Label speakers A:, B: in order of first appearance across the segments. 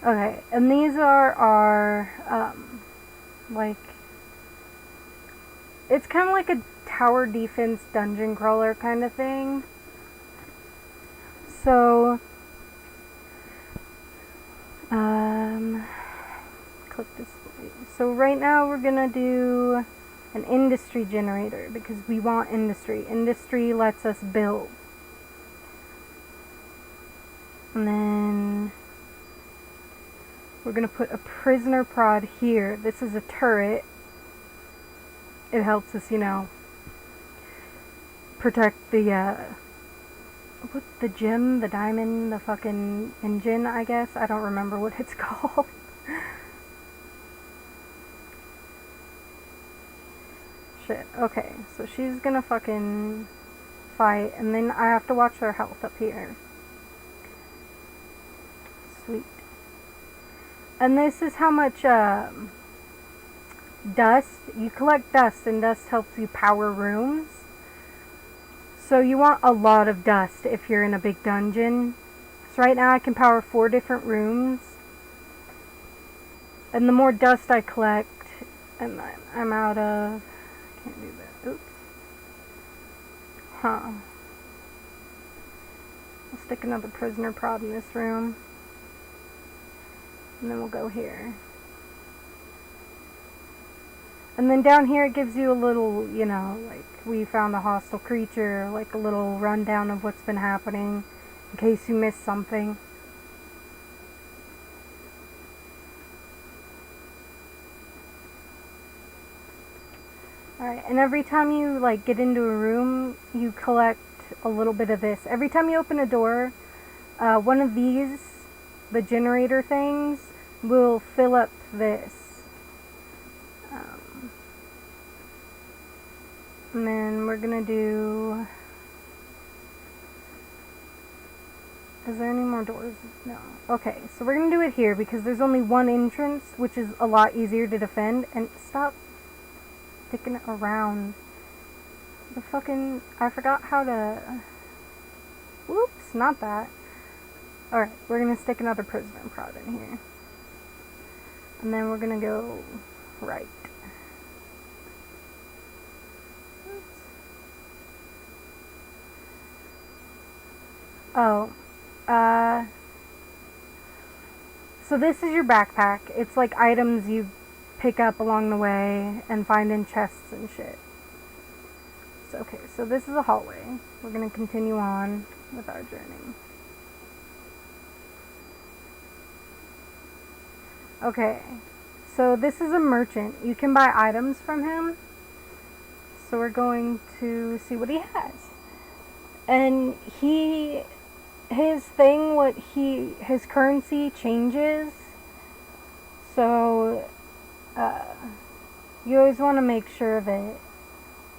A: Okay, and these are our, like, it's kind of like a tower defense dungeon crawler kind of thing. So, click this. So right now we're gonna do an industry generator because we want industry. Industry lets us build. And then we're gonna put a prisoner prod here. This is a turret. It helps us, you know, protect the, what, the gem, the diamond, the fucking engine, I guess. I don't remember what it's called. Shit. Okay, so she's gonna fucking fight, and then I have to watch her health up here. Sweet. And this is how much, dust. You collect dust, and dust helps you power rooms. So you want a lot of dust if you're in a big dungeon. So right now I can power 4 different rooms. And the more dust I collect, and then I'm out of... Can't do that. Oops. Huh. I'll stick another prisoner prod in this room. And then we'll go here. And then down here it gives you a little, you know, like, we found a hostile creature, like a little rundown of what's been happening, in case you missed something. Alright, and every time you, like, get into a room, you collect a little bit of this. Every time you open a door, one of these, the generator things, will fill up this. And then we're gonna do... Is there any more doors? No. Okay, so we're gonna do it here because there's only one entrance, which is a lot easier to defend. And stop sticking it around. The fucking... I forgot how to... Whoops, not that. Alright, we're gonna stick another prisoner prod in here. And then we're gonna go right. Oh, so this is your backpack. It's like items you pick up along the way and find in chests and shit. So, okay, so this is a hallway. We're gonna continue on with our journey. Okay, so this is a merchant. You can buy items from him. So we're going to see what he has. And his currency changes, so you always want to make sure that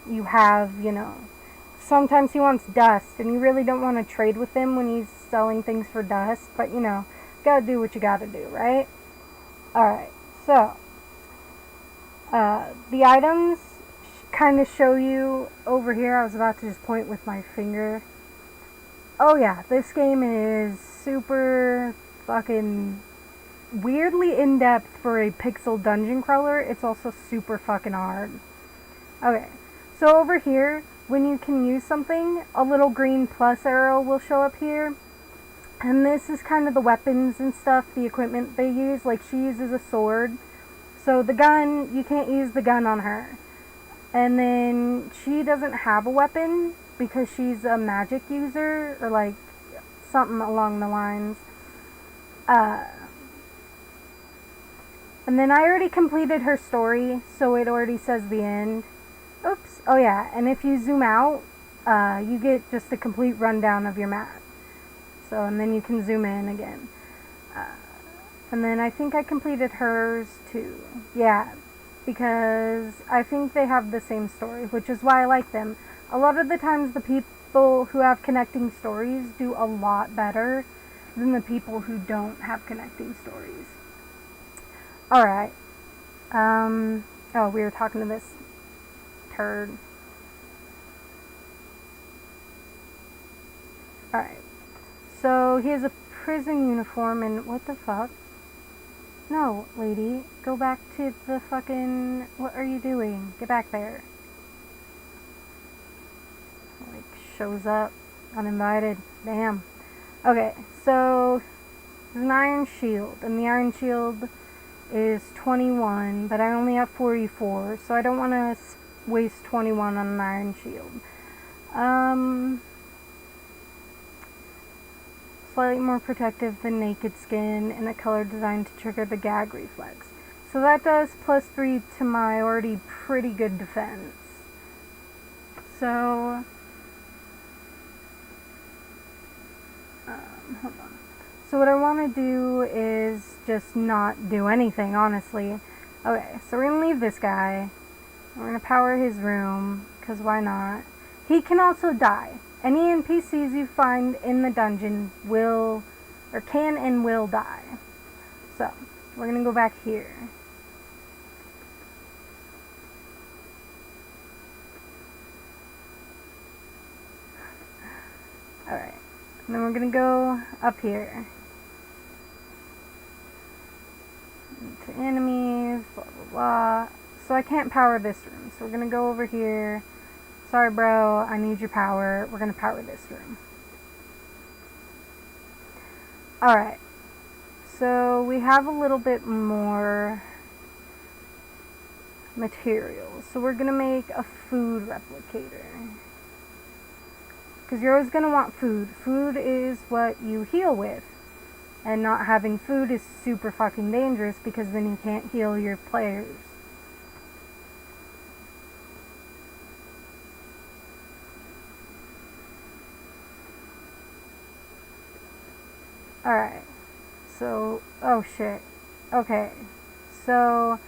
A: you have, you know, sometimes he wants dust, and you really don't want to trade with him when he's selling things for dust, but, you know, gotta do what you gotta do, right? Alright, so, the items kind of show you over here. I was about to just point with my finger. Oh yeah, this game is super fucking weirdly in-depth for a pixel dungeon crawler. It's also super fucking hard. Okay, so over here, when you can use something, a little green plus arrow will show up here. And this is kind of the weapons and stuff, the equipment they use. Like, she uses a sword. So the gun, you can't use the gun on her. And then she doesn't have a weapon because she's a magic user, or like something along the lines. And then I already completed her story, so it already says the end. Oops. Oh yeah, and if you zoom out, you get just a complete rundown of your map. So, and then you can zoom in again. And then I think I completed hers too. Yeah, because I think they have the same story, which is why I like them. A lot of the times the people who have connecting stories do a lot better than the people who don't have connecting stories. Alright. Oh, we were talking to this turd. Alright. So he has a prison uniform and what the fuck? No, lady, go back to the fucking... What are you doing? Get back there. Like, shows up uninvited. Damn. Okay, so there's an iron shield, and the iron shield is 21, but I only have 44, so I don't want to waste 21 on an iron shield. Slightly more protective than naked skin, and a color designed to trigger the gag reflex. So that does +3 to my already pretty good defense. So, hold on. So what I want to do is just not do anything, honestly. Okay, so we're going to leave this guy. We're going to power his room, because why not? He can also die. Any NPCs you find in the dungeon will, or can and will die. So, we're going to go back here. Alright, and then we're going to go up here. To enemies, blah blah blah. So I can't power this room, so we're going to go over here. Sorry, bro, I need your power. We're going to power this room. Alright. So we have a little bit more materials. So we're going to make a food replicator. Because you're always going to want food. Food is what you heal with. And not having food is super fucking dangerous because then you can't heal your players. Alright, so, oh shit. Okay, so,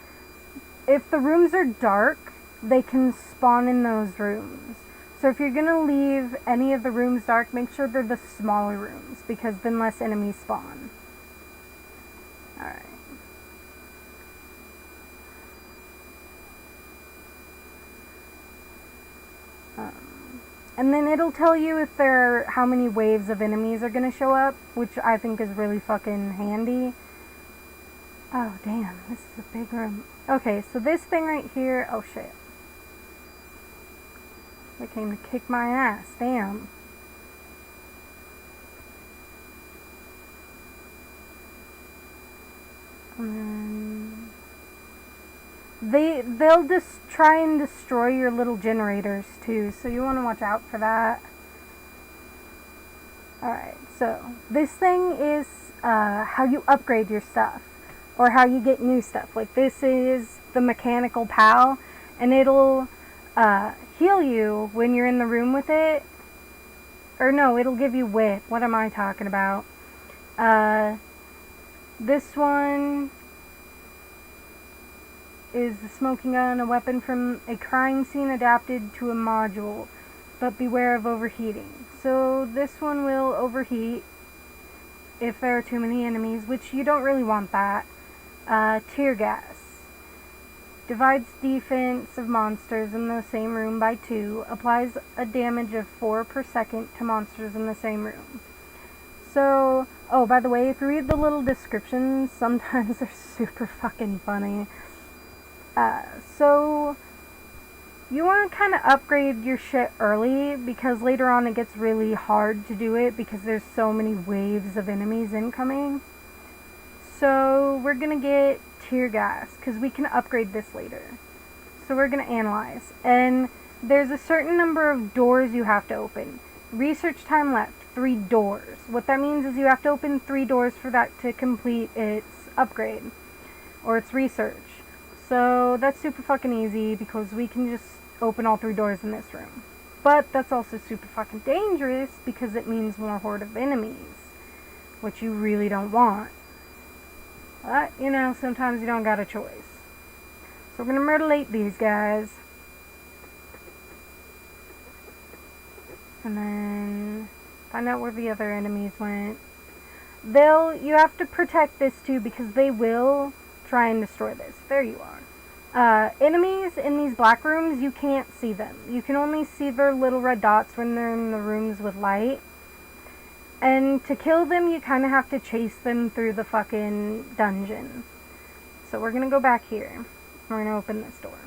A: if the rooms are dark, they can spawn in those rooms. So if you're gonna leave any of the rooms dark, make sure they're the smaller rooms, because then less enemies spawn. Alright. And then it'll tell you if there are how many waves of enemies are going to show up, which I think is really fucking handy. Oh, damn. This is a big room. Okay, so this thing right here... Oh, shit. They came to kick my ass. Damn. And then... They'll just try and destroy your little generators too, so you want to watch out for that. Alright, so this thing is how you upgrade your stuff, or how you get new stuff. Like this is the mechanical pal, and it'll heal you when you're in the room with it. Or no, it'll give you wit. What am I talking about? This one is the smoking gun, a weapon from a crime scene adapted to a module, but beware of overheating. So this one will overheat if there are too many enemies, which you don't really want that. Tear gas. Divides defense of monsters in the same room by 2. Applies a damage of 4 per second to monsters in the same room. So, oh, by the way, if you read the little descriptions, sometimes they're super fucking funny. So you want to kind of upgrade your shit early, because later on it gets really hard to do it because there's so many waves of enemies incoming. So we're going to get tear gas because we can upgrade this later. So we're going to analyze. And there's a certain number of doors you have to open. Research time left, 3 doors. What that means is you have to open 3 doors for that to complete its upgrade or its research. So that's super fucking easy because we can just open all 3 doors in this room. But that's also super fucking dangerous because it means more horde of enemies, which you really don't want. But, you know, sometimes you don't got a choice. So we're going to mutilate these guys. And then find out where the other enemies went. You have to protect this too because they will try and destroy this. There you are. Enemies in these black rooms, you can't see them. You can only see their little red dots when they're in the rooms with light. And to kill them, you kind of have to chase them through the fucking dungeon. So we're going to go back here. We're going to open this door.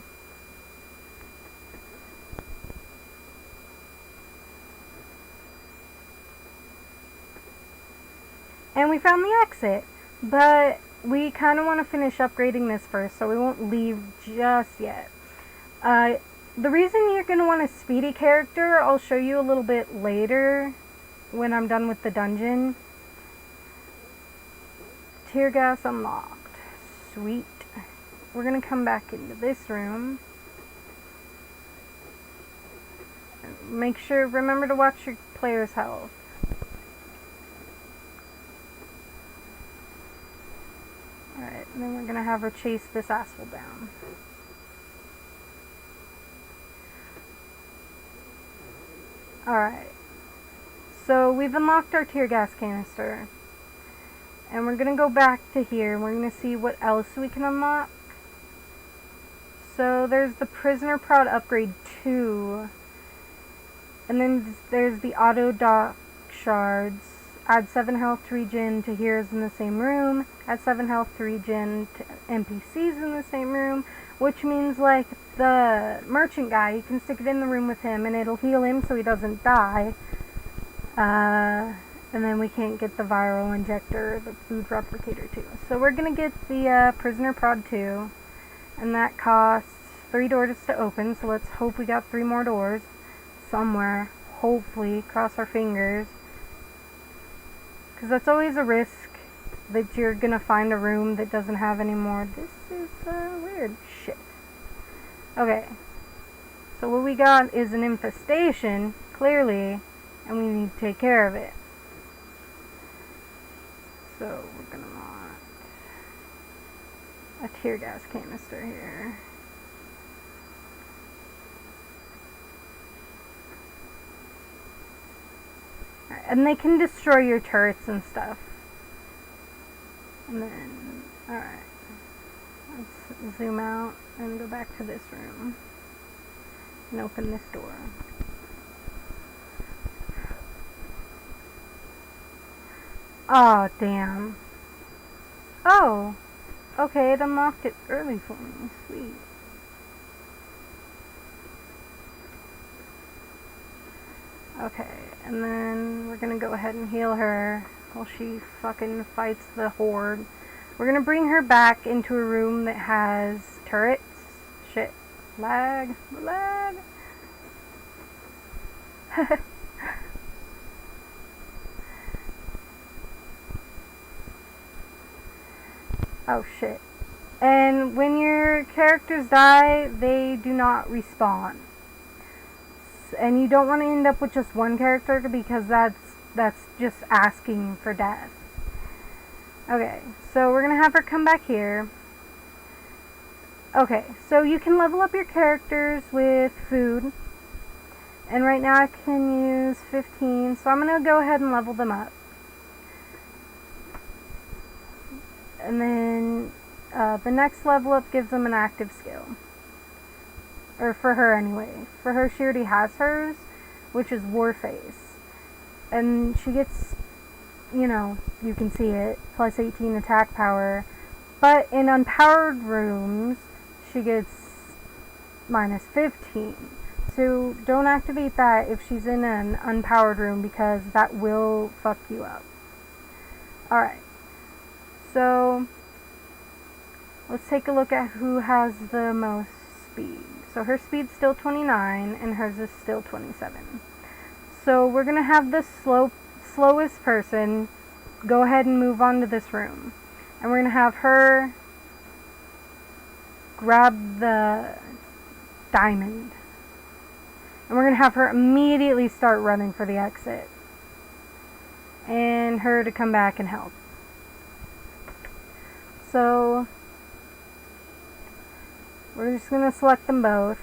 A: And we found the exit. But we kind of want to finish upgrading this first, so we won't leave just yet. The reason you're going to want a speedy character, I'll show you a little bit later when I'm done with the dungeon. Tear gas unlocked. Sweet. We're going to come back into this room. Make sure, remember to watch your player's health. Alright, and then we're going to have her chase this asshole down. Alright, so we've unlocked our tear gas canister. And we're going to go back to here and we're going to see what else we can unlock. So there's the prisoner prod upgrade 2. And then there's the auto dock shards. Add 7 health to regen to heroes in the same room. Add 7 health to regen to NPCs in the same room. Which means, like, the merchant guy, you can stick it in the room with him and it'll heal him so he doesn't die. And then we can't get the viral injector, the food replicator too. So we're going to get the prisoner prod 2. And that costs 3 doors to open. So let's hope we got 3 more doors somewhere. Hopefully. Cross our fingers. Because that's always a risk that you're going to find a room that doesn't have any more. This is weird shit. Okay. So what we got is an infestation, clearly, and we need to take care of it. So we're going to want a tear gas canister here. And they can destroy your turrets and stuff. And then, alright. Let's zoom out and go back to this room. And open this door. Oh, damn. Oh. Okay, it unlocked it early for me. Sweet. Okay, and then we're gonna go ahead and heal her while she fucking fights the horde. We're gonna bring her back into a room that has turrets. Shit. Lag. Lag. Oh shit. And when your characters die, they do not respawn. And you don't want to end up with just one character because that's just asking for death. Okay, so we're going to have her come back here. Okay, so you can level up your characters with food. And right now I can use 15, so I'm going to go ahead and level them up. And then the next level up gives them an active skill. Or for her anyway. For her, she already has hers, which is Warface. And she gets, you know, you can see it, plus 18 attack power. But in unpowered rooms, she gets minus 15. So don't activate that if she's in an unpowered room because that will fuck you up. Alright. So, let's take a look at who has the most speed. So her speed's still 29 and hers is still 27. So we're going to have the slowest person go ahead and move on to this room. And we're going to have her grab the diamond. And we're going to have her immediately start running for the exit. And her to come back and help. So we're just going to select them both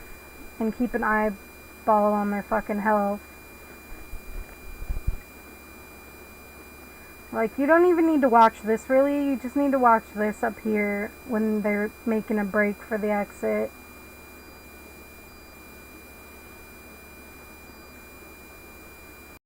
A: and keep an eyeball on their fucking health. Like, you don't even need to watch this really, you just need to watch this up here when they're making a break for the exit.